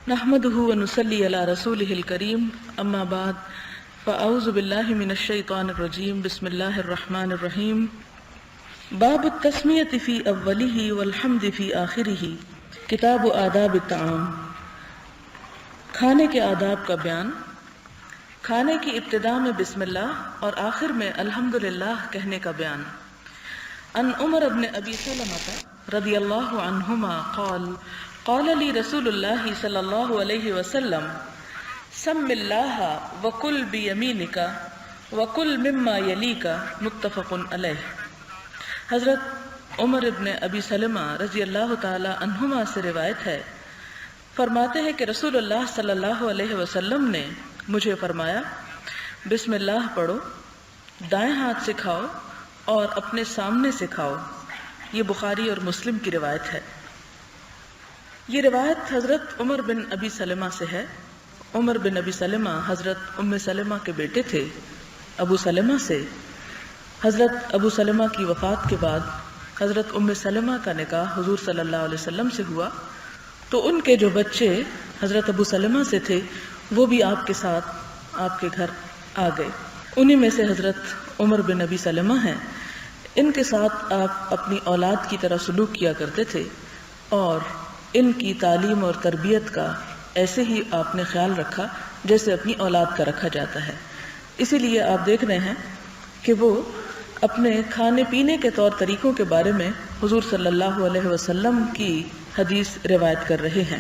نحمده ونصلي على رسوله الكريم اما بعد فاعوذ بالله من الشيطان الرجيم بسم الله الرحمن الرحيم باب التسمية في اوله والحمد في آخره کتاب آداب الطعام کھانے کے آداب کا بیان کھانے کی ابتدا میں بسم اللہ اور آخر میں الحمدللہ کہنے کا بیان ان عمر بن ابی سلمہ رضی اللہ عنہما قال لي رسول الله صلی اللہ علیہ وسلم سم اللہ وکل بیمینک وکل مما یلیک متفق علیہ۔ حضرت عمر بن ابی سلمہ رضی اللہ تعالی عنہما سے روایت ہے، فرماتے ہیں کہ رسول اللہ صلی اللہ علیہ وسلم نے مجھے فرمایا بسم اللہ پڑھو، دائیں ہاتھ سے کھاؤ اور اپنے سامنے سے کھاؤ۔ یہ بخاری اور مسلم کی روایت ہے۔ یہ روایت حضرت عمر بن ابی سلمہ سے ہے۔ عمر بن ابی سلمہ حضرت ام سلمہ کے بیٹے تھے ابو سلمہ سے۔ حضرت ابو سلمہ کی وفات کے بعد حضرت ام سلمہ کا نکاح حضور صلی اللہ علیہ وسلم سے ہوا، تو ان کے جو بچے حضرت ابو سلمہ سے تھے وہ بھی آپ کے ساتھ آپ کے گھر آ گئے۔ انہی میں سے حضرت عمر بن ابی سلمہ ہیں۔ ان کے ساتھ آپ اپنی اولاد کی طرح سلوک کیا کرتے تھے اور ان کی تعلیم اور تربیت کا ایسے ہی آپ نے خیال رکھا جیسے اپنی اولاد کا رکھا جاتا ہے۔ اسی لیے آپ دیکھ رہے ہیں کہ وہ اپنے کھانے پینے کے طور طریقوں کے بارے میں حضور صلی اللہ علیہ وسلم کی حدیث روایت کر رہے ہیں۔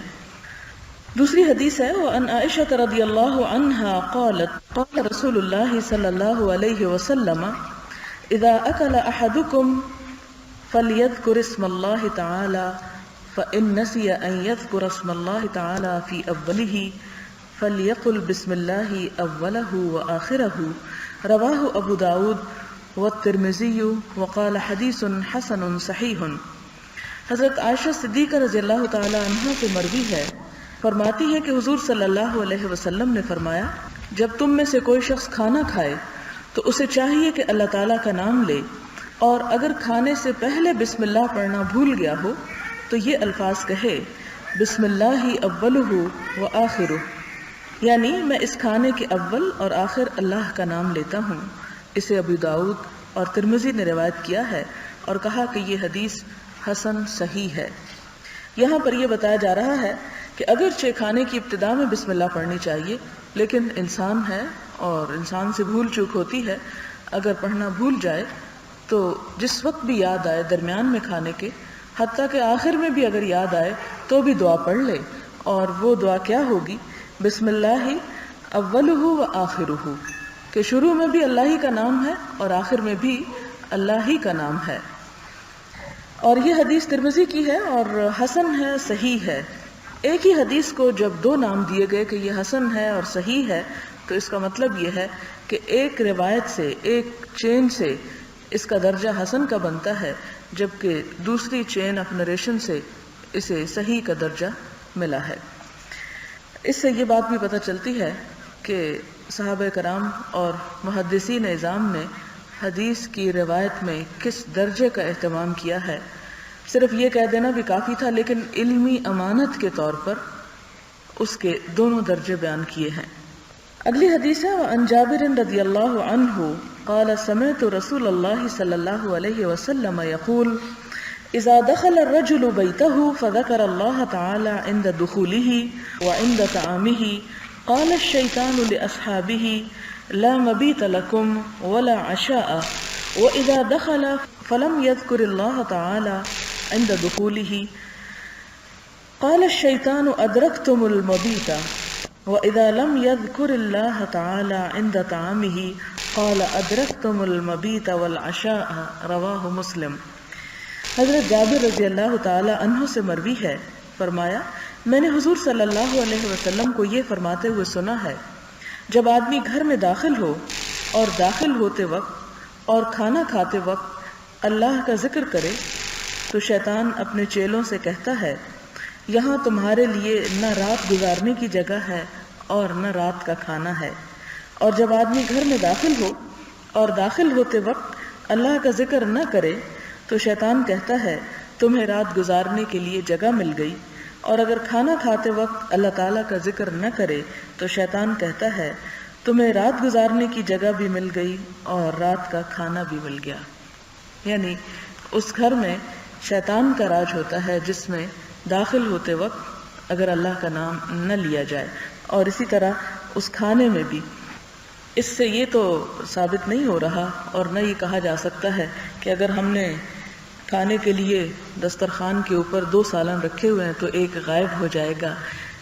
دوسری حدیث ہے وعن عائشہ رضی اللہ عنہا قالت قال رسول اللہ صلی اللہ علیہ وسلم اذا اکل احدکم فلیذکر اسم اللہ تعالی فإن نسي أن يذكر اسم الله تعالى في أوله فليقل بسم الله أوله وآخره رواه أبو داود والترمذي وقال حديث حسن صحيح۔ حضرت عائشہ صدیقہ رضی اللہ تعالی عنہا سے مروی ہے، فرماتی ہے کہ حضور صلی اللہ علیہ وسلم نے فرمایا جب تم میں سے کوئی شخص کھانا کھائے تو اسے چاہیے کہ اللہ تعالیٰ کا نام لے، اور اگر کھانے سے پہلے بسم اللہ پڑھنا بھول گیا ہو تو یہ الفاظ کہے بسم اللہ اولہ و آخرہ، یعنی میں اس کھانے کے اول اور آخر اللہ کا نام لیتا ہوں۔ اسے ابو داؤد اور ترمذی نے روایت کیا ہے اور کہا کہ یہ حدیث حسن صحیح ہے۔ یہاں پر یہ بتایا جا رہا ہے کہ اگرچہ کھانے کی ابتدا میں بسم اللہ پڑھنی چاہیے، لیکن انسان ہے اور انسان سے بھول چوک ہوتی ہے، اگر پڑھنا بھول جائے تو جس وقت بھی یاد آئے درمیان میں کھانے کے، حتیٰ کہ آخر میں بھی اگر یاد آئے تو بھی دعا پڑھ لے، اور وہ دعا کیا ہوگی؟ بسم اللہ اولہ و آخرہ، کہ شروع میں بھی اللہ ہی کا نام ہے اور آخر میں بھی اللہ ہی کا نام ہے۔ اور یہ حدیث ترمذی کی ہے اور حسن ہے، صحیح ہے۔ ایک ہی حدیث کو جب دو نام دیے گئے کہ یہ حسن ہے اور صحیح ہے، تو اس کا مطلب یہ ہے کہ ایک روایت سے، ایک چین سے اس کا درجہ حسن کا بنتا ہے، جبکہ دوسری چین آف نریشن سے اسے صحیح کا درجہ ملا ہے۔ اس سے یہ بات بھی پتہ چلتی ہے کہ صحابہ کرام اور محدثین اعظام نے حدیث کی روایت میں کس درجے کا اہتمام کیا ہے۔ صرف یہ کہہ دینا بھی کافی تھا، لیکن علمی امانت کے طور پر اس کے دونوں درجے بیان کیے ہیں۔ اگلی حدیث ہے وعن جابر رضی اللہ عنہ قال سمعت رسول اللہ صلی اللہ علیہ وسلم يقول اذا دخل الرجل بيته فذكر الله تعالى عند دخوله وعند طعامه قال الشيطان لأصحابه لا مبيت لكم ولا عشاء واذا دخل فلم يذكر الله تعالى عند دخوله قال الشيطان ادركتم المبيت وَإِذَا لَمْ يَذْكُرِ اللَّهَ تَعَالَى عِنْدَ طَعَامِهِ قَالَ أَدْرَكْتُمُ الْمَبِيتَ وَالْعَشَاءَ رواہ مسلم۔ حضرت جابر رضی اللہ تعالی عنہ سے مروی ہے، فرمایا میں نے حضور صلی اللہ علیہ وسلم کو یہ فرماتے ہوئے سنا ہے جب آدمی گھر میں داخل ہو اور داخل ہوتے وقت اور کھانا کھاتے وقت اللہ کا ذکر کرے تو شیطان اپنے چیلوں سے کہتا ہے یہاں تمہارے لیے نہ رات گزارنے کی جگہ ہے اور نہ رات کا کھانا ہے۔ اور جب آدمی گھر میں داخل ہو اور داخل ہوتے وقت اللہ کا ذکر نہ کرے تو شیطان کہتا ہے تمہیں رات گزارنے کے لیے جگہ مل گئی اور اگر کھانا کھاتے وقت اللہ تعالیٰ کا ذکر نہ کرے تو شیطان کہتا ہے تمہیں رات گزارنے کی جگہ بھی مل گئی اور رات کا کھانا بھی مل گیا. یعنی اس گھر میں شیطان کا راج ہوتا ہے جس میں داخل ہوتے وقت اگر اللہ کا نام نہ لیا جائے. اور اسی طرح اس کھانے میں بھی اس سے یہ تو ثابت نہیں ہو رہا اور نہ یہ کہا جا سکتا ہے کہ اگر ہم نے کھانے کے لیے دسترخوان کے اوپر 2 سالن رکھے ہوئے ہیں تو ایک غائب ہو جائے گا،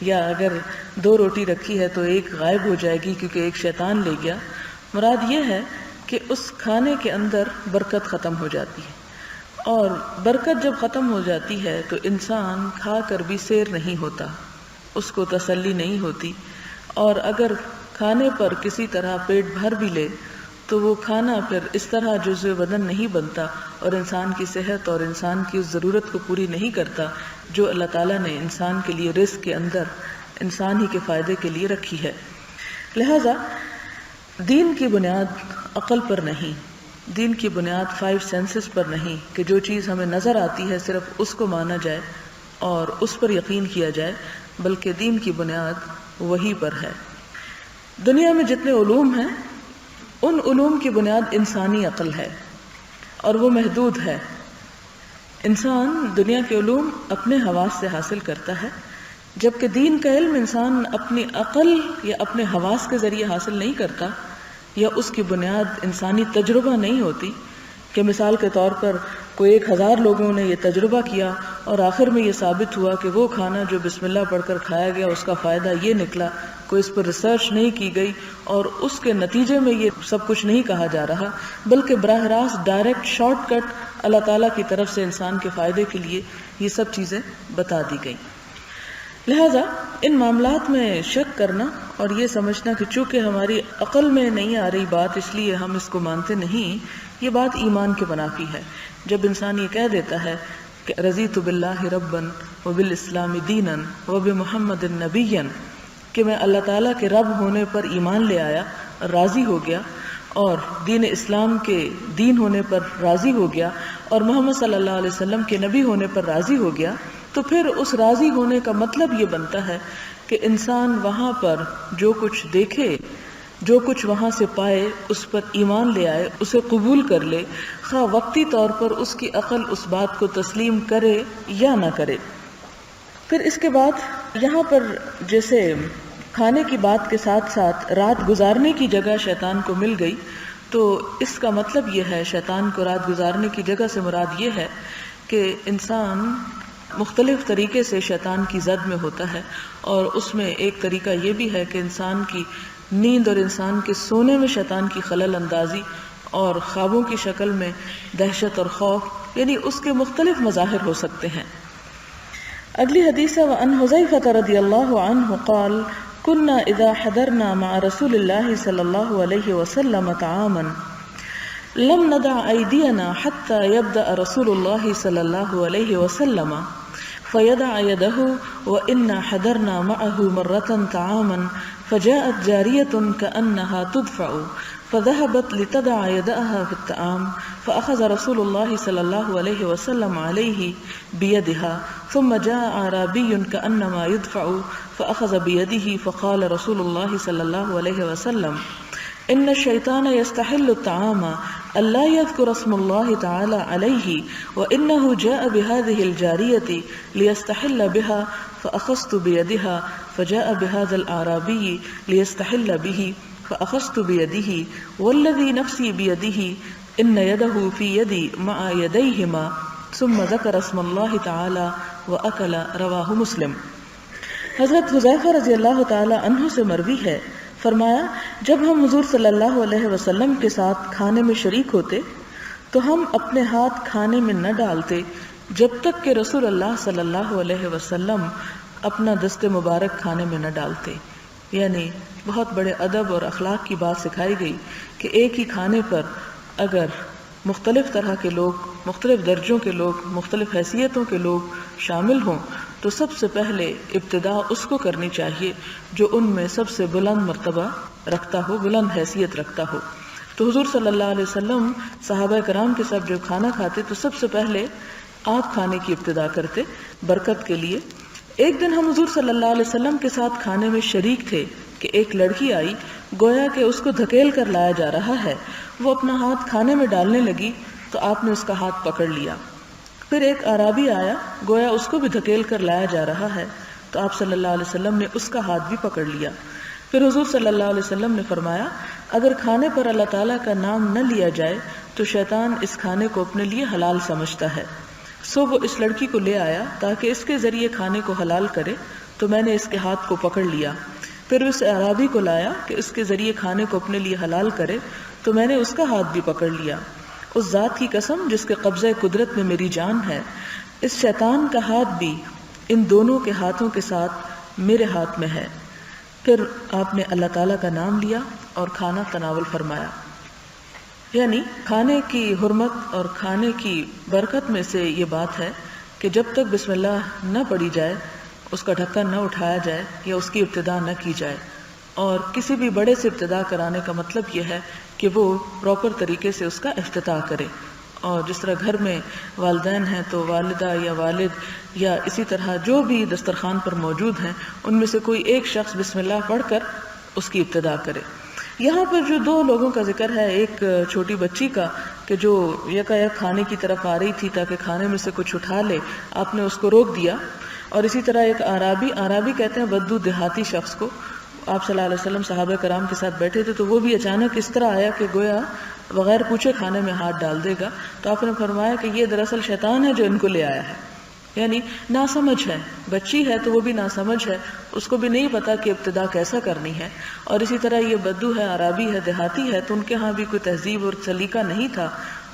یا اگر 2 روٹی رکھی ہے تو ایک غائب ہو جائے گی کیونکہ ایک شیطان لے گیا. مراد یہ ہے کہ اس کھانے کے اندر برکت ختم ہو جاتی ہے، اور برکت جب ختم ہو جاتی ہے تو انسان کھا کر بھی سیر نہیں ہوتا، اس کو تسلی نہیں ہوتی. اور اگر کھانے پر کسی طرح پیٹ بھر بھی لے تو وہ کھانا پھر اس طرح جزو بدن نہیں بنتا اور انسان کی صحت اور انسان کی اس ضرورت کو پوری نہیں کرتا جو اللہ تعالیٰ نے انسان کے لیے رزق کے اندر انسان ہی کے فائدے کے لیے رکھی ہے. لہذا دین کی بنیاد عقل پر نہیں، دین کی بنیاد 5 سینسز پر نہیں کہ جو چیز ہمیں نظر آتی ہے صرف اس کو مانا جائے اور اس پر یقین کیا جائے، بلکہ دین کی بنیاد وہی پر ہے. دنیا میں جتنے علوم ہیں ان علوم کی بنیاد انسانی عقل ہے اور وہ محدود ہے. انسان دنیا کے علوم اپنے حواس سے حاصل کرتا ہے، جبکہ دین کا علم انسان اپنی عقل یا اپنے حواس کے ذریعے حاصل نہیں کرتا، یا اس کی بنیاد انسانی تجربہ نہیں ہوتی کہ مثال کے طور پر کوئی 1000 لوگوں نے یہ تجربہ کیا اور آخر میں یہ ثابت ہوا کہ وہ کھانا جو بسم اللہ پڑھ کر کھایا گیا اس کا فائدہ یہ نکلا. کوئی اس پر ریسرچ نہیں کی گئی اور اس کے نتیجے میں یہ سب کچھ نہیں کہا جا رہا، بلکہ براہ راست ڈائریکٹ شارٹ کٹ اللہ تعالیٰ کی طرف سے انسان کے فائدے کے لیے یہ سب چیزیں بتا دی گئی. لہذا ان معاملات میں شک کرنا اور یہ سمجھنا کہ چونکہ ہماری عقل میں نہیں آ رہی بات اس لیے ہم اس کو مانتے نہیں، یہ بات ایمان کے منافی ہے. جب انسان یہ کہہ دیتا ہے کہ رضیت باللہ ربا وبالاسلام دینا وبمحمد نبیا، کہ میں اللہ تعالیٰ کے رب ہونے پر ایمان لے آیا، راضی ہو گیا، اور دین اسلام کے دین ہونے پر راضی ہو گیا، اور محمد صلی اللہ علیہ وسلم کے نبی ہونے پر راضی ہو گیا، تو پھر اس راضی ہونے کا مطلب یہ بنتا ہے کہ انسان وہاں پر جو کچھ دیکھے، جو کچھ وہاں سے پائے، اس پر ایمان لے آئے، اسے قبول کر لے، خواہ وقتی طور پر اس کی عقل اس بات کو تسلیم کرے یا نہ کرے. پھر اس کے بعد یہاں پر جیسے کھانے کی بات کے ساتھ ساتھ رات گزارنے کی جگہ شیطان کو مل گئی، تو اس کا مطلب یہ ہے شیطان کو رات گزارنے کی جگہ سے مراد یہ ہے کہ انسان مختلف طریقے سے شیطان کی زد میں ہوتا ہے، اور اس میں ایک طریقہ یہ بھی ہے کہ انسان کی نیند اور انسان کے سونے میں شیطان کی خلل اندازی اور خوابوں کی شکل میں دہشت اور خوف، یعنی اس کے مختلف مظاہر ہو سکتے ہیں. اگلی حدیث ہے وعن حذیفہ رضی اللہ عنہ قال كنا اذا حضرنا مع رسول الله صلی اللہ علیہ وسلم طعاما لم ندع ایدینا حتى يبدأ رسول الله صلی اللہ علیہ وسلم فيدع يده وإنا حضرنا معه مرة طعاما فجاءت جارية كأنها تدفع فذهبت لتدع يدها في الطعام فأخذ رسول الله صلى الله عليه وسلم عليه بيدها ثم جاء أعرابي كأنما يدفع فأخذ بيده فقال رسول الله صلى الله عليه وسلم إن الشيطان يستحل الطعام ألا يذكر اسم الله تعالى عليه وإنه جاء بهذه الجارية ليستحل بها فأخذت بيدها فجاء بهذا الأعرابي ليستحل به فأخذت بيده والذي نفسي بيده إن يده في يدي مع يديهما ثم ذكر اسم الله تعالى وأكل رواه مسلم. حضرت حذیفہ رضی اللہ تعالی عنہ سے مروی ہے، فرمایا جب ہم حضور صلی اللہ علیہ وسلم کے ساتھ کھانے میں شریک ہوتے تو ہم اپنے ہاتھ کھانے میں نہ ڈالتے جب تک کہ رسول اللہ صلی اللہ علیہ وسلم اپنا دست مبارک کھانے میں نہ ڈالتے. یعنی بہت بڑے ادب اور اخلاق کی بات سکھائی گئی کہ ایک ہی کھانے پر اگر مختلف طرح کے لوگ، مختلف درجوں کے لوگ، مختلف حیثیتوں کے لوگ شامل ہوں تو سب سے پہلے ابتدا اس کو کرنی چاہیے جو ان میں سب سے بلند مرتبہ رکھتا ہو، بلند حیثیت رکھتا ہو. تو حضور صلی اللہ علیہ وسلم صحابہ کرام کے ساتھ جب کھانا کھاتے تو سب سے پہلے آپ کھانے کی ابتدا کرتے برکت کے لیے. ایک دن ہم حضور صلی اللہ علیہ وسلم کے ساتھ کھانے میں شریک تھے کہ ایک لڑکی آئی، گویا کہ اس کو دھکیل کر لایا جا رہا ہے۔ وہ اپنا ہاتھ کھانے میں ڈالنے لگی تو آپ نے اس کا ہاتھ پکڑ لیا۔ پھر ایک اعرابی آیا، گویا اس کو بھی دھکیل کر لایا جا رہا ہے تو آپ صلی اللہ علیہ وسلم نے اس کا ہاتھ بھی پکڑ لیا۔ پھر حضور صلی اللہ علیہ وسلم نے فرمایا، اگر کھانے پر اللہ تعالیٰ کا نام نہ لیا جائے تو شیطان اس کھانے کو اپنے لیے حلال سمجھتا ہے۔ سو وہ اس لڑکی کو لے آیا تاکہ اس کے ذریعے کھانے کو حلال کرے، تو میں نے اس کے ہاتھ کو پکڑ لیا۔ پھر اس اعرابی کو لایا کہ اس کے ذریعے کھانے کو اپنے لیے حلال کرے، تو میں نے اس کا ہاتھ بھی پکڑ لیا۔ اس ذات کی قسم جس کے قبضہ قدرت میں میری جان ہے، اس شیطان کا ہاتھ بھی ان دونوں کے ہاتھوں کے ساتھ میرے ہاتھ میں ہے۔ پھر آپ نے اللہ تعالیٰ کا نام لیا اور کھانا تناول فرمایا۔ یعنی کھانے کی حرمت اور کھانے کی برکت میں سے یہ بات ہے کہ جب تک بسم اللہ نہ پڑھی جائے، اس کا ڈھکن نہ اٹھایا جائے یا اس کی ابتدا نہ کی جائے، اور کسی بھی بڑے سے ابتدا کرانے کا مطلب یہ ہے کہ وہ پراپر طریقے سے اس کا افتتاح کرے۔ اور جس طرح گھر میں والدین ہیں تو والدہ یا والد یا اسی طرح جو بھی دسترخوان پر موجود ہیں، ان میں سے کوئی ایک شخص بسم اللہ پڑھ کر اس کی ابتدا کرے۔ یہاں پر جو دو لوگوں کا ذکر ہے، ایک چھوٹی بچی کا کہ جو یکایک کھانے کی طرف آ رہی تھی تاکہ کھانے میں سے کچھ اٹھا لے، آپ نے اس کو روک دیا، اور اسی طرح ایک عرابی کہتے ہیں بدو دیہاتی شخص کو۔ آپ صلی اللہ علیہ وسلم صحابہ کرام کے ساتھ بیٹھے تھے تو وہ بھی اچانک اس طرح آیا کہ گویا بغیر پوچھے کھانے میں ہاتھ ڈال دے گا، تو آپ نے فرمایا کہ یہ دراصل شیطان ہے جو ان کو لے آیا ہے۔ یعنی ناسمجھ ہے، بچی ہے تو وہ بھی ناسمجھ ہے، اس کو بھی نہیں پتا کہ ابتدا کیسا کرنی ہے۔ اور اسی طرح یہ بدو ہے، عرابی ہے، دیہاتی ہے، تو ان کے ہاں بھی کوئی تہذیب اور سلیقہ نہیں تھا،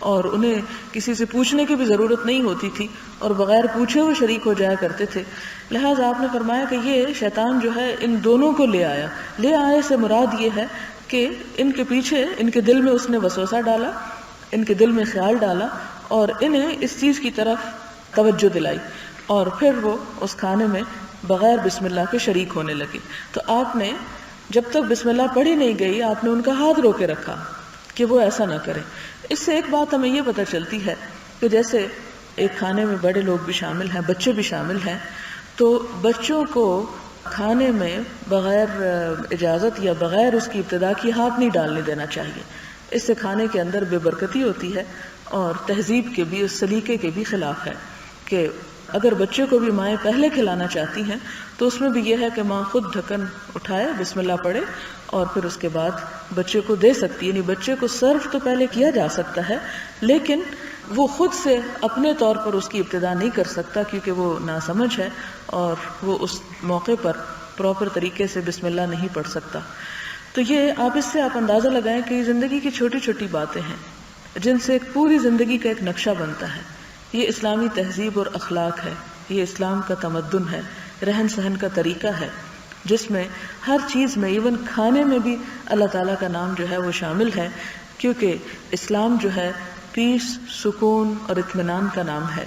اور انہیں کسی سے پوچھنے کی بھی ضرورت نہیں ہوتی تھی، اور بغیر پوچھے وہ شریک ہو جایا کرتے تھے۔ لہٰذا آپ نے فرمایا کہ یہ شیطان جو ہے ان دونوں کو لے آیا۔ لے آئے سے مراد یہ ہے کہ ان کے پیچھے، ان کے دل میں اس نے وسوسہ ڈالا، ان کے دل میں خیال ڈالا، اور انہیں اس چیز کی طرف توجہ دلائی، اور پھر وہ اس کھانے میں بغیر بسم اللہ کے شریک ہونے لگے۔ تو آپ نے جب تک بسم اللہ پڑھی نہیں گئی، آپ نے ان کا ہاتھ روکے رکھا کہ وہ ایسا نہ کرے۔ اس سے ایک بات ہمیں یہ پتہ چلتی ہے کہ جیسے ایک کھانے میں بڑے لوگ بھی شامل ہیں، بچے بھی شامل ہیں، تو بچوں کو کھانے میں بغیر اجازت یا بغیر اس کی ابتدا کی ہاتھ نہیں ڈالنے دینا چاہیے۔ اس سے کھانے کے اندر بے برکتی ہوتی ہے اور تہذیب کے بھی، اس سلیقے کے بھی خلاف ہے کہ اگر بچے کو بھی مائیں پہلے کھلانا چاہتی ہیں تو اس میں بھی یہ ہے کہ ماں خود ڈھکن اٹھائے، بسم اللہ پڑھے، اور پھر اس کے بعد بچے کو دے سکتی ہے۔ یعنی بچے کو سرو تو پہلے کیا جا سکتا ہے، لیکن وہ خود سے اپنے طور پر اس کی ابتدا نہیں کر سکتا، کیونکہ وہ ناسمجھ ہے اور وہ اس موقع پر پراپر طریقے سے بسم اللہ نہیں پڑھ سکتا۔ تو یہ آپ اس سے آپ اندازہ لگائیں کہ یہ زندگی کی چھوٹی چھوٹی باتیں ہیں جن سے ایک پوری زندگی کا ایک نقشہ بنتا ہے۔ یہ اسلامی تہذیب اور اخلاق ہے، یہ اسلام کا تمدن ہے، رہن سہن کا طریقہ ہے، جس میں ہر چیز میں، ایون کھانے میں بھی اللہ تعالیٰ کا نام جو ہے وہ شامل ہے، کیونکہ اسلام جو ہے پیس، سکون اور اطمینان کا نام ہے۔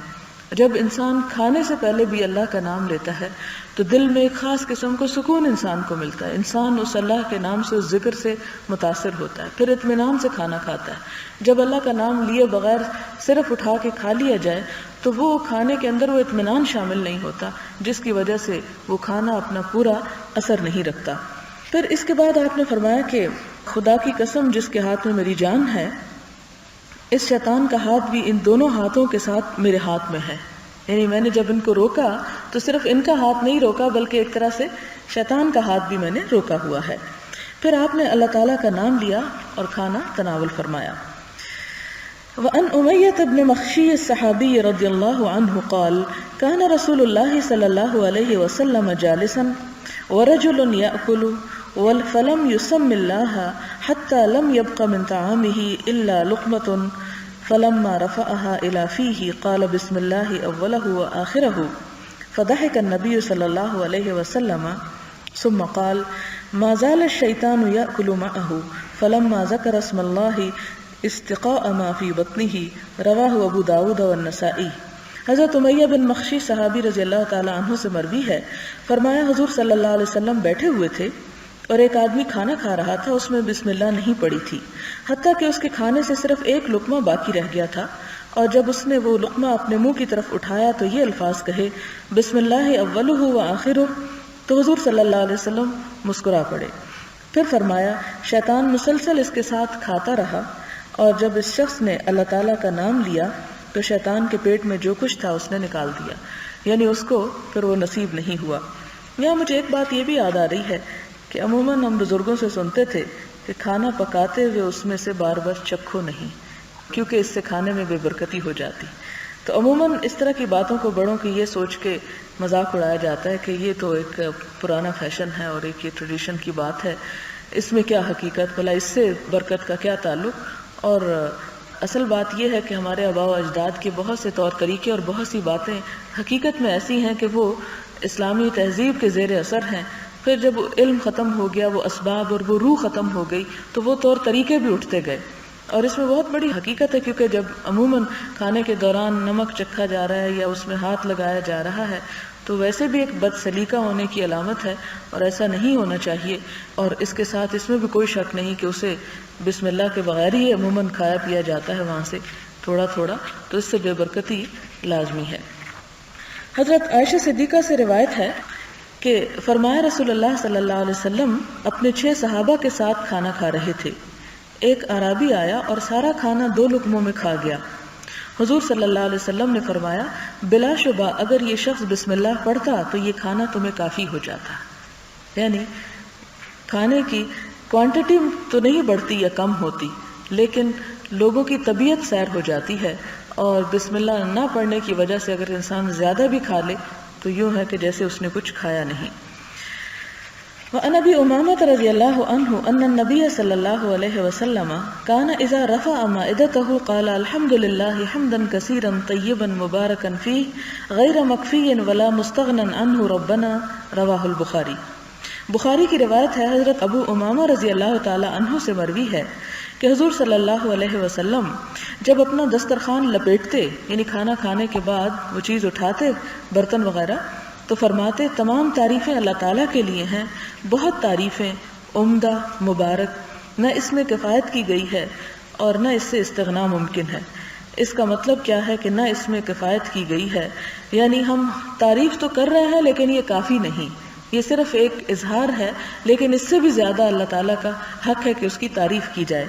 جب انسان کھانے سے پہلے بھی اللہ کا نام لیتا ہے تو دل میں ایک خاص قسم کو سکون انسان کو ملتا ہے، انسان اس اللہ کے نام سے، اس ذکر سے متاثر ہوتا ہے، پھر اطمینان سے کھانا کھاتا ہے۔ جب اللہ کا نام لیے بغیر صرف اٹھا کے کھا لیا جائے تو وہ کھانے کے اندر وہ اطمینان شامل نہیں ہوتا، جس کی وجہ سے وہ کھانا اپنا پورا اثر نہیں رکھتا۔ پھر اس کے بعد آپ نے فرمایا کہ خدا کی قسم جس کے ہاتھ میں میری جان ہے، اس شیطان کا ہاتھ بھی ان دونوں ہاتھوں کے ساتھ میرے ہاتھ میں ہے۔ یعنی میں نے جب ان کو روکا تو صرف ان کا ہاتھ نہیں روکا، بلکہ ایک طرح سے شیطان کا ہاتھ بھی میں نے روکا ہوا ہے۔ پھر آپ نے اللہ تعالیٰ کا نام لیا اور کھانا تناول فرمایا۔ وعن أمية بن مخشي الصحابي رضي الله عنه قال كان رسول الله صلى الله عليه وسلم جالسا ورجل يأكل فلم يسم الله حتى لم يبق من طعامه إلا لقمة فلما رفعها إلى فيه قال بسم الله أوله وآخره فضحك النبي صلى الله عليه وسلم ثم قال ما زال الشيطان يأكل معه فلما ذكر اسم الله استقاء ما فی بطنہ رواہ ابو داود والنسائی۔ حضرت امیہ بن مخشی صحابی رضی اللہ تعالی عنہ سے مروی ہے، فرمایا حضور صلی اللہ علیہ وسلم بیٹھے ہوئے تھے اور ایک آدمی کھانا کھا رہا تھا، اس میں بسم اللہ نہیں پڑی تھی، حتیٰ کہ اس کے کھانے سے صرف ایک لقمہ باقی رہ گیا تھا۔ اور جب اس نے وہ لقمہ اپنے منہ کی طرف اٹھایا تو یہ الفاظ کہے بسم اللہ اولہ و آخرہ، تو حضور صلی اللہ علیہ وسلم مسکرا پڑے۔ پھر فرمایا شیطان مسلسل اس کے ساتھ کھاتا رہا، اور جب اس شخص نے اللہ تعالیٰ کا نام لیا تو شیطان کے پیٹ میں جو کچھ تھا اس نے نکال دیا، یعنی اس کو پھر وہ نصیب نہیں ہوا۔ یہاں مجھے ایک بات یہ بھی یاد آ رہی ہے کہ عموماً ہم بزرگوں سے سنتے تھے کہ کھانا پکاتے ہوئے اس میں سے بار بار چکھو نہیں، کیونکہ اس سے کھانے میں بے برکتی ہو جاتی۔ تو عموماً اس طرح کی باتوں کو بڑوں کی یہ سوچ کے مذاق اڑایا جاتا ہے کہ یہ تو ایک پرانا فیشن ہے اور ایک یہ ٹریڈیشن کی بات ہے، اس میں کیا حقیقت، بھلا اس سے برکت کا کیا تعلق۔ اور اصل بات یہ ہے کہ ہمارے آباء و اجداد کے بہت سے طور طریقے اور بہت سی باتیں حقیقت میں ایسی ہیں کہ وہ اسلامی تہذیب کے زیر اثر ہیں۔ پھر جب علم ختم ہو گیا، وہ اسباب اور وہ روح ختم ہو گئی، تو وہ طور طریقے بھی اٹھتے گئے۔ اور اس میں بہت بڑی حقیقت ہے، کیونکہ جب عموماً کھانے کے دوران نمک چکھا جا رہا ہے یا اس میں ہاتھ لگایا جا رہا ہے تو ویسے بھی ایک بد سلیقہ ہونے کی علامت ہے، اور ایسا نہیں ہونا چاہیے۔ اور اس کے ساتھ اس میں بھی کوئی شک نہیں کہ اسے بسم اللہ کے بغیر ہی عموماً کھایا پیا جاتا ہے وہاں سے تھوڑا تھوڑا، تو اس سے بے برکتی لازمی ہے۔ حضرت عائشہ صدیقہ سے روایت ہے کہ فرمایا رسول اللہ صلی اللہ علیہ وسلم اپنے 6 صحابہ کے ساتھ کھانا کھا رہے تھے۔ ایک اعرابی آیا اور سارا کھانا 2 لقموں میں کھا گیا۔ حضور صلی اللہ علیہ وسلم نے فرمایا بلا شبہ اگر یہ شخص بسم اللہ پڑھتا تو یہ کھانا تمہیں کافی ہو جاتا۔ یعنی کھانے کی کوانٹٹی تو نہیں بڑھتی یا کم ہوتی، لیکن لوگوں کی طبیعت سیر ہو جاتی ہے، اور بسم اللہ نہ پڑھنے کی وجہ سے اگر انسان زیادہ بھی کھا لے تو یوں ہے کہ جیسے اس نے کچھ کھایا نہیں۔ وعن ابی امامہ رضی اللہ عنہ ان النبی صلی اللہ علیہ وسلم کان اذا رفع مائدته قال الحمد للہ حمدا کثیرا طیبا مبارکا فیہ غیر مکفی ولا مستغنا عنہ ربنا، رواہ البخاری۔ بخاری کی روایت ہے، حضرت ابو امامہ رضی اللہ تعالی عنہ سے مروی ہے کہ حضور صلی اللہ علیہ وسلم جب اپنا دسترخوان لپیٹتے، یعنی کھانا کھانے کے بعد وہ چیز اٹھاتے برتن وغیرہ، تو فرماتے تمام تعریفیں اللہ تعالیٰ کے لیے ہیں، بہت تعریفیں، عمدہ، مبارک، نہ اس میں کفایت کی گئی ہے اور نہ اس سے استغنا ممکن ہے۔ اس کا مطلب کیا ہے کہ نہ اس میں کفایت کی گئی ہے، یعنی ہم تعریف تو کر رہے ہیں لیکن یہ کافی نہیں، یہ صرف ایک اظہار ہے، لیکن اس سے بھی زیادہ اللہ تعالیٰ کا حق ہے کہ اس کی تعریف کی جائے۔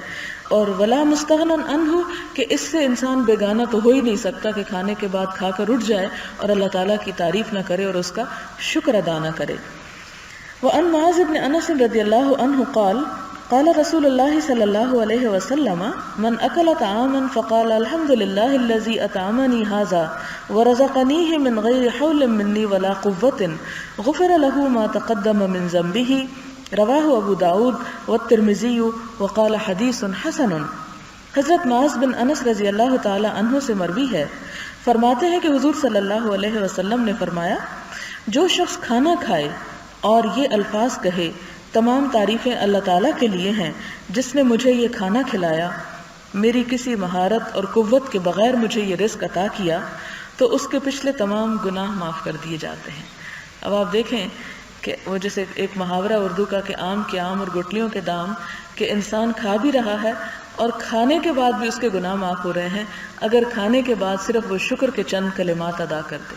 اور ولا مستغنا عنہ، کہ اس سے انسان بیگانہ تو ہو ہی نہیں سکتا کہ کھانے کے بعد کھا کر اٹھ جائے اور اللہ تعالیٰ کی تعریف نہ کرے اور اس کا شکر ادا نہ کرے۔ وعن معاذ بن انس رضی اللہ عنہ قال قال رسول اللہ صلی اللہ علیہ وسلم من اکل طعاما فقال الحمد للہ الذی اطعمنی ھذا ورزقنیہ من غیر حول منی ولا قوة غفر له ما تقدم من ذنبہ، رواہ ابو داود والترمذی وقال حدیث حسن۔ حضرت معاذ بن انس رضی اللہ تعالی عنہ سے مروی ہے، فرماتے ہیں کہ حضور صلی اللہ علیہ وسلم نے فرمایا جو شخص کھانا کھائے اور یہ الفاظ کہے تمام تعریفیں اللہ تعالیٰ کے لیے ہیں جس نے مجھے یہ کھانا کھلایا، میری کسی مہارت اور قوت کے بغیر مجھے یہ رزق عطا کیا، تو اس کے پچھلے تمام گناہ معاف کر دیے جاتے ہیں۔ اب آپ دیکھیں کہ وہ جیسے ایک محاورہ اردو کا کہ آم کے آم اور گٹلیوں کے دام، کہ انسان کھا بھی رہا ہے اور کھانے کے بعد بھی اس کے گناہ معاف ہو رہے ہیں اگر کھانے کے بعد صرف وہ شکر کے چند کلمات ادا کر دے۔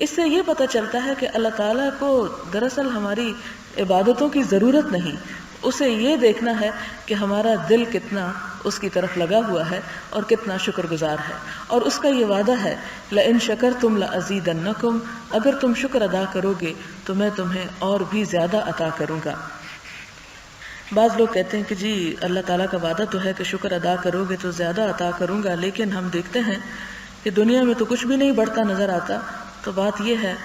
اس سے یہ پتہ چلتا ہے کہ اللہ تعالیٰ کو دراصل ہماری عبادتوں کی ضرورت نہیں، اسے یہ دیکھنا ہے کہ ہمارا دل کتنا اس کی طرف لگا ہوا ہے اور کتنا شکر گزار ہے، اور اس کا یہ وعدہ ہے لَإِن شَكَرْتُمْ لَأَزِيدَنَّكُمْ، اگر تم شکر ادا کرو گے تو میں تمہیں اور بھی زیادہ عطا کروں گا۔ بعض لوگ کہتے ہیں کہ جی اللہ تعالیٰ کا وعدہ تو ہے کہ شکر ادا کرو گے تو زیادہ عطا کروں گا، لیکن ہم دیکھتے ہیں کہ دنیا میں تو کچھ بھی نہیں بڑھتا نظر آتا۔ تو بات یہ ہے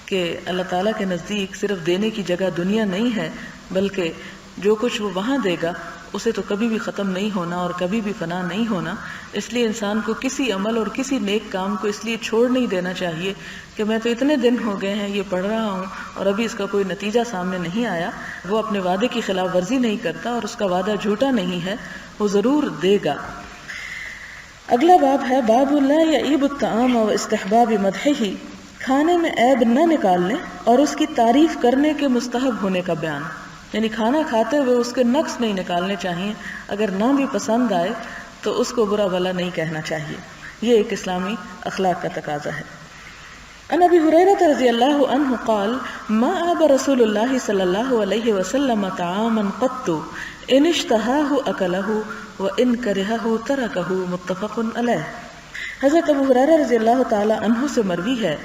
کہ اللہ تعالیٰ کے نزدیک صرف دینے کی جگہ دنیا نہیں ہے، بلکہ جو کچھ وہ وہاں دے گا اسے تو کبھی بھی ختم نہیں ہونا اور کبھی بھی فنا نہیں ہونا۔ اس لیے انسان کو کسی عمل اور کسی نیک کام کو اس لیے چھوڑ نہیں دینا چاہیے کہ میں تو اتنے دن ہو گئے ہیں یہ پڑھ رہا ہوں اور ابھی اس کا کوئی نتیجہ سامنے نہیں آیا۔ وہ اپنے وعدے کی خلاف ورزی نہیں کرتا اور اس کا وعدہ جھوٹا نہیں ہے، وہ ضرور دے گا۔ اگلا باب ہے باب لا یعیب الطعام و استحباب مدحہ، کھانے میں عیب نہ نکالنے اور اس کی تعریف کرنے کے مستحب ہونے کا بیان۔ یعنی کھانا کھاتے ہوئے اس کے نقص نہیں نکالنے چاہیے، اگر نہ بھی پسند آئے تو اس کو برا بھلا نہیں کہنا چاہیے۔ یہ ایک اسلامی اخلاق کا تقاضا ہے۔ عن ابی ہریرہ رضی اللہ عنہ قال ما آب رسول اللہ صلی اللہ علیہ وسلم طعاما قط ان اشتہاہ اکلہ وان کرہہ ترکہ، متفق علیہ۔ حضرت ابو ہریرہ رضی اللہ تعالی عنہ سے مروی ہے،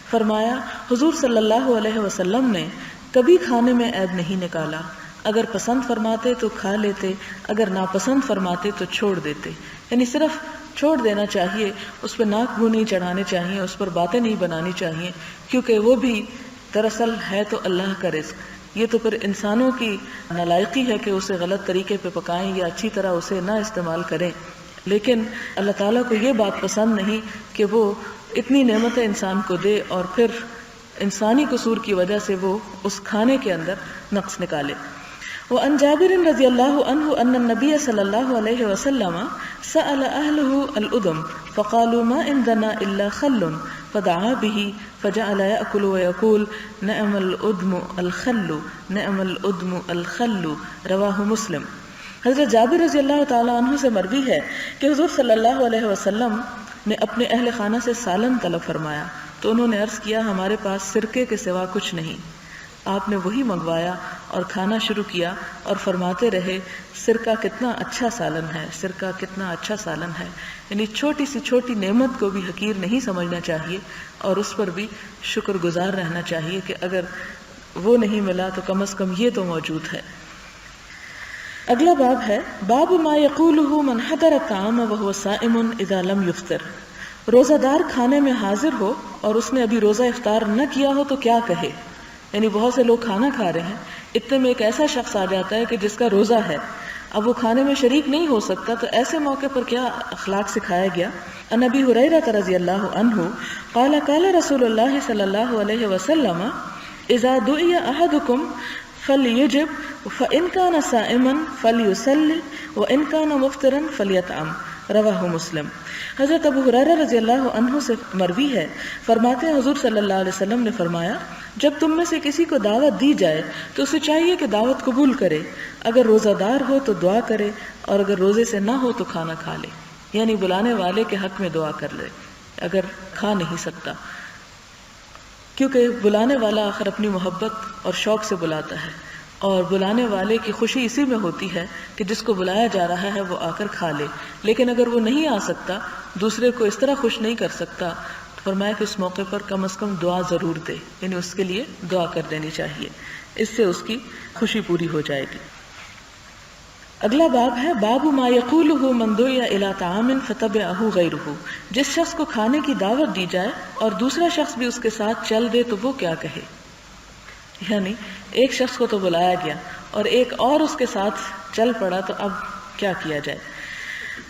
فرمایا حضور صلی اللہ علیہ وسلم نے کبھی کھانے میں عیب نہیں نکالا، اگر پسند فرماتے تو کھا لیتے، اگر ناپسند فرماتے تو چھوڑ دیتے، یعنی صرف چھوڑ دینا چاہیے، اس پہ ناک منہ نہیں چڑھانے چاہیے، اس پر باتیں نہیں بنانی چاہیے، کیونکہ وہ بھی دراصل ہے تو اللہ کا رزق۔ یہ تو پھر انسانوں کی نالائقی ہے کہ اسے غلط طریقے پہ پکائیں یا اچھی طرح اسے نہ استعمال کریں، لیکن اللہ تعالیٰ کو یہ بات پسند نہیں کہ وہ اتنی نعمتیں انسان کو دے اور پھر انسانی قصور کی وجہ سے وہ اس کھانے کے اندر نقص نکالے۔ وعن جابر رضی اللہ عنہ ان النبی صلی اللہ علیہ وسلم سأل اہلہ الادم فقالوا ما عندنا الا خل فدعا به فجعل يأكل ويقول نعم الادم الخل نعم الادم الخل، رواہ مسلم۔ حضرت جابر رضی اللہ تعالی عنہ سے مروی ہے کہ حضور صلی اللہ علیہ وسلم نے اپنے اہل خانہ سے سالن طلب فرمایا تو انہوں نے عرض کیا ہمارے پاس سرکے کے سوا کچھ نہیں۔ آپ نے وہی منگوایا اور کھانا شروع کیا اور فرماتے رہے سرکہ کتنا اچھا سالن ہے، سرکہ کتنا اچھا سالن ہے، یعنی چھوٹی سی چھوٹی نعمت کو بھی حقیر نہیں سمجھنا چاہیے اور اس پر بھی شکر گزار رہنا چاہیے کہ اگر وہ نہیں ملا تو کم از کم یہ تو موجود ہے۔ اگلا باب ہے باب ما یقولہ من حضر الطعام وهو صائم اذا لم یفطر، روزہ دار کھانے میں حاضر ہو اور اس نے ابھی روزہ افطار نہ کیا ہو تو کیا کہے، یعنی بہت سے لوگ کھانا کھا رہے ہیں، اتنے میں ایک ایسا شخص آ جاتا ہے کہ جس کا روزہ ہے، اب وہ کھانے میں شریک نہیں ہو سکتا، تو ایسے موقع پر کیا اخلاق سکھایا گیا۔ عن ابی ہریرہ رضی اللہ عنہ قال قال رسول اللہ صلی اللہ علیہ وسلم اذا دعی احدکم فلیجب فان کان صائما فلیصلی وان کان مفطرا فلیطعم، رواہ مسلم۔ حضرت ابو ہریرہ رضی اللہ عنہ سے مروی ہے، فرماتے ہیں حضور صلی اللہ علیہ وسلم نے فرمایا جب تم میں سے کسی کو دعوت دی جائے تو اسے چاہیے کہ دعوت قبول کرے، اگر روزہ دار ہو تو دعا کرے اور اگر روزے سے نہ ہو تو کھانا کھا لے، یعنی بلانے والے کے حق میں دعا کر لے اگر کھا نہیں سکتا، کیونکہ بلانے والا آخر اپنی محبت اور شوق سے بلاتا ہے اور بلانے والے کی خوشی اسی میں ہوتی ہے کہ جس کو بلایا جا رہا ہے وہ آ کر کھا لے، لیکن اگر وہ نہیں آ سکتا، دوسرے کو اس طرح خوش نہیں کر سکتا، فرمایا کہ اس موقع پر کم از کم دعا ضرور دے، یعنی اس کے لیے دعا کر دینی چاہیے، اس سے اس کی خوشی پوری ہو جائے گی۔ اگلا باب ہے باب ما یقولہ من دعی الی طعام فتبعہ غیرہ، جس شخص کو کھانے کی دعوت دی جائے اور دوسرا شخص بھی اس کے ساتھ چل دے تو وہ کیا کہے، یعنی ایک شخص کو تو بلایا گیا اور ایک اور اس کے ساتھ چل پڑا تو اب کیا کیا جائے۔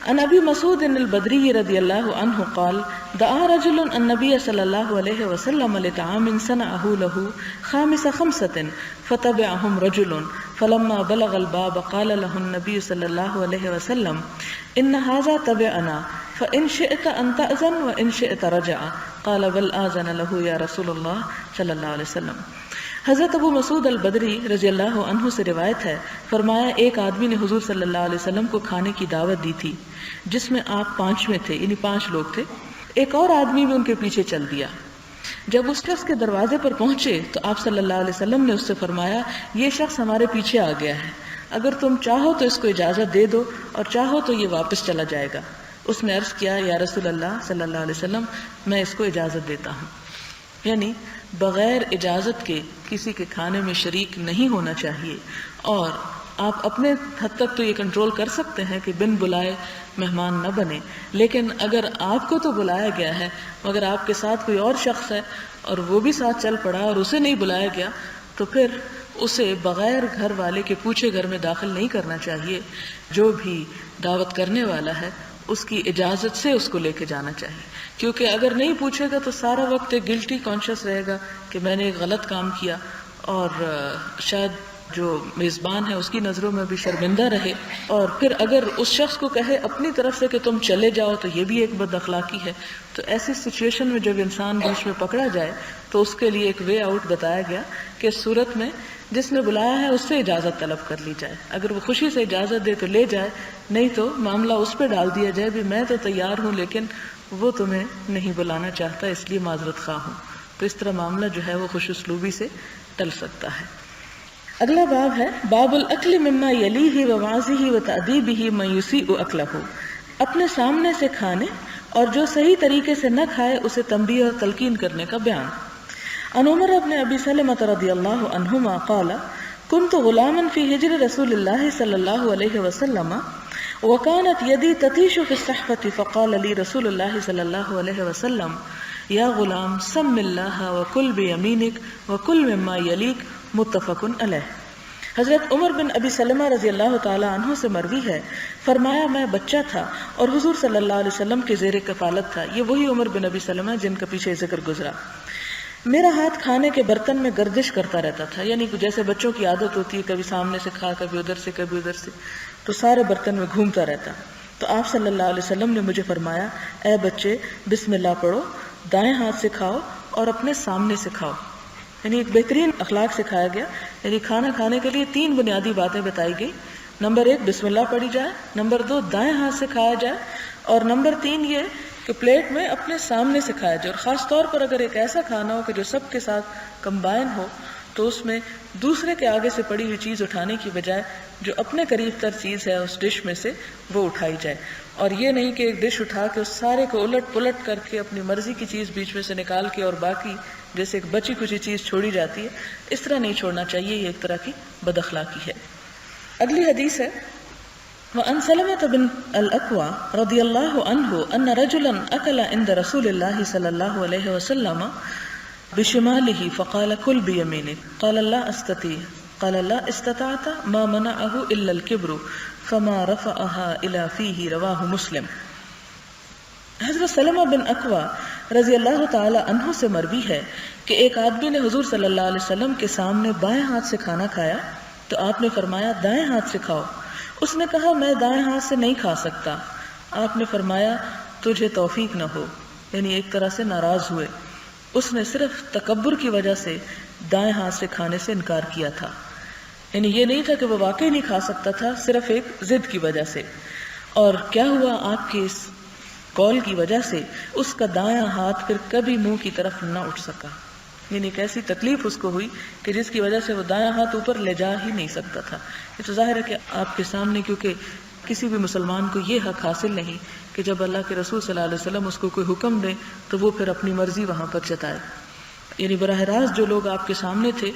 عن ابی مسعود البدری رضی اللہ عنہ قال دعا رجل النبی صلی اللہ علیہ وسلم لطعام صنعہ له خامس خمسة فتبعهم رجل فلما بلغ الباب قال له النبي صلی اللہ علیہ وسلم ان هذا تبعنا فان شئت ان تأذن وان شئت رجع قال بل آذن له یا رسول اللہ صلی اللہ علیہ وسلم۔ حضرت ابو مسعود البدری رضی اللہ عنہ سے روایت ہے، فرمایا ایک آدمی نے حضور صلی اللہ علیہ وسلم کو کھانے کی دعوت دی تھی جس میں آپ 5ویں تھے، یعنی 5 لوگ تھے، ایک اور آدمی بھی ان کے پیچھے چل دیا۔ جب اس شخص کے دروازے پر پہنچے تو آپ صلی اللہ علیہ وسلم نے اس سے فرمایا یہ شخص ہمارے پیچھے آ گیا ہے، اگر تم چاہو تو اس کو اجازت دے دو اور چاہو تو یہ واپس چلا جائے گا۔ اس نے عرض کیا یا رسول اللہ صلی اللہ علیہ وسلم میں اس کو اجازت دیتا ہوں، یعنی بغیر اجازت کے کسی کے کھانے میں شریک نہیں ہونا چاہیے، اور آپ اپنے حد تک تو یہ کنٹرول کر سکتے ہیں کہ بن بلائے مہمان نہ بنے، لیکن اگر آپ کو تو بلایا گیا ہے مگر آپ کے ساتھ کوئی اور شخص ہے اور وہ بھی ساتھ چل پڑا اور اسے نہیں بلایا گیا تو پھر اسے بغیر گھر والے کے پوچھے گھر میں داخل نہیں کرنا چاہیے۔ جو بھی دعوت کرنے والا ہے اس کی اجازت سے اس کو لے کے جانا چاہیے، کیونکہ اگر نہیں پوچھے گا تو سارا وقت ایک گلٹی کانشیس رہے گا کہ میں نے ایک غلط کام کیا، اور شاید جو میزبان ہے اس کی نظروں میں بھی شرمندہ رہے، اور پھر اگر اس شخص کو کہے اپنی طرف سے کہ تم چلے جاؤ تو یہ بھی ایک بد اخلاقی ہے۔ تو ایسی سچویشن میں جب انسان بیچ میں پکڑا جائے تو اس کے لیے ایک وے آؤٹ بتایا گیا کہ اس صورت میں جس نے بلایا ہے اس سے اجازت طلب کر لی جائے، اگر وہ خوشی سے اجازت دے تو لے جائے، نہیں تو معاملہ اس پہ ڈال دیا جائے بھی میں تو تیار ہوں لیکن وہ تمہیں نہیں بلانا چاہتا اس لیے معذرت خواہ ہوں. تو اس طرح معاملہ جو ہے وہ خوش اسلوبی سے ٹل سکتا ہے. اگلا باب ہے باب الاکل مما یلیہ ووعظہ وتأدیبہ من یسیء اکلہ. اپنے سامنے سے کھانے اور جو صحیح طریقے سے نہ کھائے اسے تنبیہ اور تلقین کرنے کا بیان. عن عمر بن ابی سلمۃ رضی اللہ عنہما قال كنت غلاما في حجر رسول الله صلى الله عليه وسلم وكانت يدي تطيش في الصحفة فقال لي رسول الله صلى الله عليه وسلم يا غلام سم الله وكل بيمينك وكل مما يليك. متفق علیہ. حضرت عمر بن ابی سلمہ رضی اللہ تعالی عنہ سے مروی ہے، فرمایا میں بچہ تھا اور حضور صلی اللہ علیہ وسلم کے زیر کفالت تھا. یہ وہی عمر بن ابی سلمہ جن کا پیچھے ذکر گزرا. میرا ہاتھ کھانے کے برتن میں گردش کرتا رہتا تھا، یعنی جیسے بچوں کی عادت ہوتی ہے کبھی سامنے سے کھا کبھی ادھر سے کبھی ادھر سے، تو سارے برتن میں گھومتا رہتا. تو آپ صلی اللہ علیہ وسلم نے مجھے فرمایا اے بچے بسم اللہ پڑھو، دائیں ہاتھ سے کھاؤ اور اپنے سامنے سے کھاؤ. یعنی ایک بہترین اخلاق سکھایا گیا. یعنی کھانا کھانے کے لیے 3 بنیادی باتیں بتائی گئی. نمبر 1 بسم اللہ پڑھی جائے، نمبر 2 دائیں ہاتھ سے کھایا جائے، اور نمبر 3 یہ کہ پلیٹ میں اپنے سامنے سے کھایا جائے. اور خاص طور پر اگر ایک ایسا کھانا ہو کہ جو سب کے ساتھ کمبائن ہو تو اس میں دوسرے کے آگے سے پڑی ہوئی چیز اٹھانے کی بجائے جو اپنے قریب تر چیز ہے اس ڈش میں سے وہ اٹھائی جائے. اور یہ نہیں کہ ایک ڈش اٹھا کے اس سارے کو الٹ پلٹ کر کے اپنی مرضی کی چیز بیچ میں سے نکال کے اور باقی جیسے ایک بچی کچی چیز چھوڑی جاتی ہے، اس طرح نہیں چھوڑنا چاہیے. یہ ایک طرح کی بد اخلاقی ہے. اگلی حدیث ہے وعن سلمة بن الأكوع رضي الله عنه أن رجلا أكل عند رسول الله صلى الله عليه وسلم بشماله فقال كل بيمينك قال لا أستطيع قال لا استطعت ما منعه إلا الكبر فما رفعها إلى فيه رواه مسلم. حضرت سلمہ بن اکوع رضی اللہ تعالی عنہ سے مروی ہے کہ ایک آدمی نے حضور صلی اللہ علیہ وسلم کے سامنے بائیں ہاتھ سے کھانا کھایا تو آپ نے فرمایا دائیں ہاتھ سے کھاؤ. اس نے کہا میں دائیں ہاتھ سے نہیں کھا سکتا. آپ نے فرمایا تجھے توفیق نہ ہو، یعنی ایک طرح سے ناراض ہوئے. اس نے صرف تکبر کی وجہ سے دائیں ہاتھ سے کھانے سے انکار کیا تھا. یعنی یہ نہیں تھا کہ وہ واقعی نہیں کھا سکتا تھا، صرف ایک ضد کی وجہ سے. اور کیا ہوا آپ کے اس قول کی وجہ سے اس کا دایاں ہاتھ پھر کبھی منہ کی طرف نہ اٹھ سکا. یعنی ایک ایسی تکلیف اس کو ہوئی کہ جس کی وجہ سے وہ دایاں ہاتھ اوپر لے جا ہی نہیں سکتا تھا. یہ تو ظاہر ہے کہ آپ کے سامنے کیونکہ کسی بھی مسلمان کو یہ حق حاصل نہیں کہ جب اللہ کے رسول صلی اللہ علیہ وسلم اس کو کوئی حکم دے تو وہ پھر اپنی مرضی وہاں پر جتائے. یعنی براہ راست جو لوگ آپ کے سامنے تھے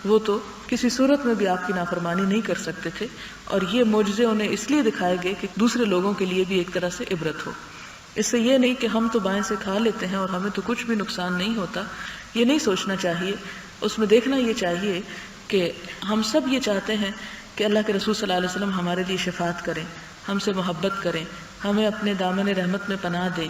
وہ تو کسی صورت میں بھی آپ کی نافرمانی نہیں کر سکتے تھے، اور یہ معجزے انہیں اس لیے دکھائے گئے کہ دوسرے لوگوں کے لیے بھی ایک طرح سے عبرت ہو. اس سے یہ نہیں کہ ہم تو بائیں سے کھا لیتے ہیں اور ہمیں تو کچھ بھی نقصان نہیں ہوتا، یہ نہیں سوچنا چاہیے. اس میں دیکھنا یہ چاہیے کہ ہم سب یہ چاہتے ہیں کہ اللہ کے رسول صلی اللہ علیہ وسلم ہمارے لیے شفاعت کریں، ہم سے محبت کریں، ہمیں اپنے دامن رحمت میں پناہ دیں.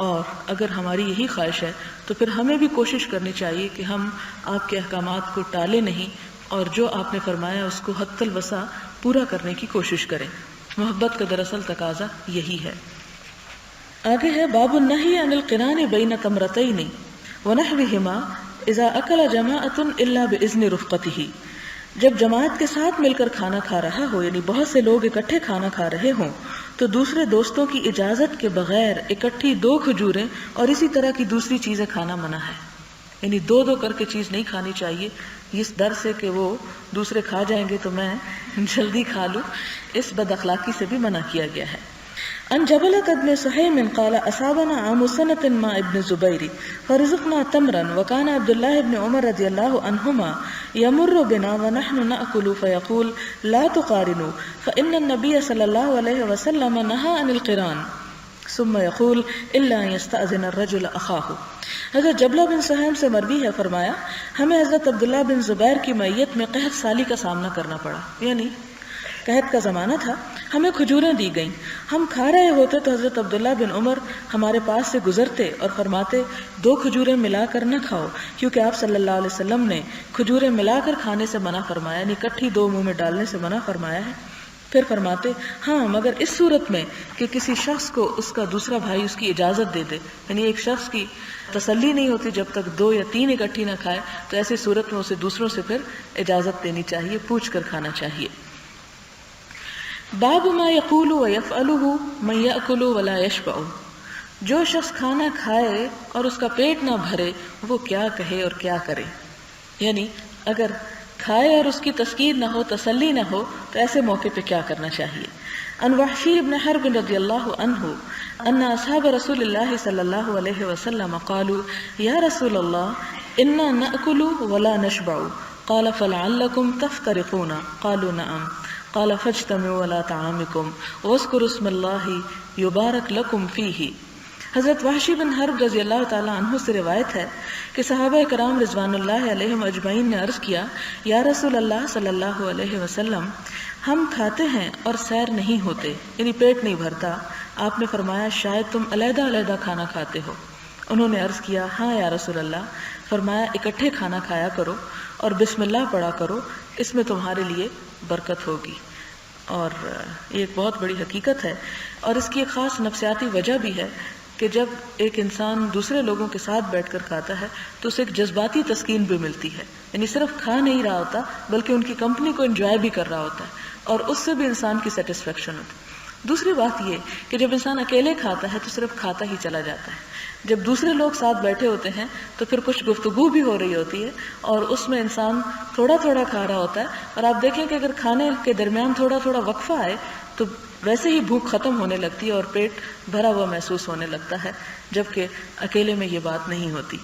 اور اگر ہماری یہی خواہش ہے تو پھر ہمیں بھی کوشش کرنی چاہیے کہ ہم آپ کے احکامات کو ٹالیں نہیں اور جو آپ نے فرمایا اس کو حد الوسع پورا کرنے کی کوشش کریں. محبت کا دراصل تقاضا یہی ہے. آگے ہے باب النہی عن القران بین تمرتین ونحوہما اذا اکل جماعۃ الا باذن رفقتہ. جب جماعت کے ساتھ مل کر کھانا کھا رہا ہو، یعنی بہت سے لوگ اکٹھے کھانا کھا رہے ہوں، تو دوسرے دوستوں کی اجازت کے بغیر اکٹھی 2 کھجوریں اور اسی طرح کی دوسری چیزیں کھانا منع ہے. یعنی 2 کر کے چیز نہیں کھانی چاہیے اس ڈر سے کہ وہ دوسرے کھا جائیں گے تو میں جلدی کھا لوں. اس بد اخلاقی سے بھی منع کیا گیا ہے. ان جبلۃ ابن سہیم قال اصابنا عام سنة مع ابن الزبیر فرزقنا تمرا وكان عبد الله بن عمر رضی اللہ عنہما يمر بنا ونحن نأكل فيقول لا تقارنوا فإن النبي صلى الله عليه وسلم نهى عن القران ثم يقول الا ان يستأذن الرجل اخاه. حضرت جبلہ بن سہیم سے مروی ہے، فرمایا ہمیں حضرت عبداللہ بن زبیر کی معیت میں قحط سالی کا سامنا کرنا پڑا. یعنی قحط کا زمانہ تھا، ہمیں کھجوریں دی گئیں، ہم کھا رہے ہوتے تو حضرت عبداللہ بن عمر ہمارے پاس سے گزرتے اور فرماتے 2 کھجوریں ملا کر نہ کھاؤ، کیونکہ آپ صلی اللہ علیہ وسلم نے کھجوریں ملا کر کھانے سے منع فرمایا، یعنی اکٹھی 2 منہ میں ڈالنے سے منع فرمایا ہے. پھر فرماتے ہاں مگر اس صورت میں کہ کسی شخص کو اس کا دوسرا بھائی اس کی اجازت دے دے. یعنی ایک شخص کی تسلی نہیں ہوتی جب تک 2 یا 3 اکٹھی نہ کھائے، تو ایسی صورت میں اسے دوسروں سے پھر اجازت دینی چاہیے، پوچھ کر کھانا چاہیے. باب ما یقول و یفعلہ من یأکل ولا یشبع. جو شخص کھانا کھائے اور اس کا پیٹ نہ بھرے وہ کیا کہے اور کیا کرے. یعنی اگر کھائے اور اس کی تسکین نہ ہو، تسلی نہ ہو، تو ایسے موقع پہ کیا کرنا چاہیے. ان وحشی بن حرب رضی اللہ عنہ ان اصحاب رسول اللہ صلی اللہ علیہ وسلم قالوا یا رسول اللہ انا نأکل ولا نشبع قال فلعلکم تفترقون قالوا نعم قال فاجتمعوا على طعامکم واذکروا اسم اللہ یبارک لکم فیہ. حضرت وحشی بن حرب رضی اللہ تعالی عنہ سے روایت ہے کہ صحابہ کرام رضوان اللہ علیہم اجمعین نے عرض کیا یا رسول اللہ صلی اللہ علیہ وسلم ہم کھاتے ہیں اور سیر نہیں ہوتے، یعنی پیٹ نہیں بھرتا. آپ نے فرمایا شاید تم علیحدہ علیحدہ کھانا کھاتے ہو. انہوں نے عرض کیا ہاں یا رسول اللہ. فرمایا اکٹھے کھانا کھایا کرو اور بسم اللہ پڑھا کرو، اس میں تمہارے لیے برکت ہوگی. اور یہ ایک بہت بڑی حقیقت ہے اور اس کی ایک خاص نفسیاتی وجہ بھی ہے کہ جب ایک انسان دوسرے لوگوں کے ساتھ بیٹھ کر کھاتا ہے تو اسے ایک جذباتی تسکین بھی ملتی ہے. یعنی صرف کھا نہیں رہا ہوتا بلکہ ان کی کمپنی کو انجوائے بھی کر رہا ہوتا ہے اور اس سے بھی انسان کی سیٹسفیکشن ہوتی ہے. دوسری بات یہ کہ جب انسان اکیلے کھاتا ہے تو صرف کھاتا ہی چلا جاتا ہے. جب دوسرے لوگ ساتھ بیٹھے ہوتے ہیں تو پھر کچھ گفتگو بھی ہو رہی ہوتی ہے اور اس میں انسان تھوڑا تھوڑا کھا رہا ہوتا ہے. اور آپ دیکھیں کہ اگر کھانے کے درمیان تھوڑا تھوڑا وقفہ آئے تو ویسے ہی بھوک ختم ہونے لگتی ہے اور پیٹ بھرا ہوا محسوس ہونے لگتا ہے، جبکہ اکیلے میں یہ بات نہیں ہوتی.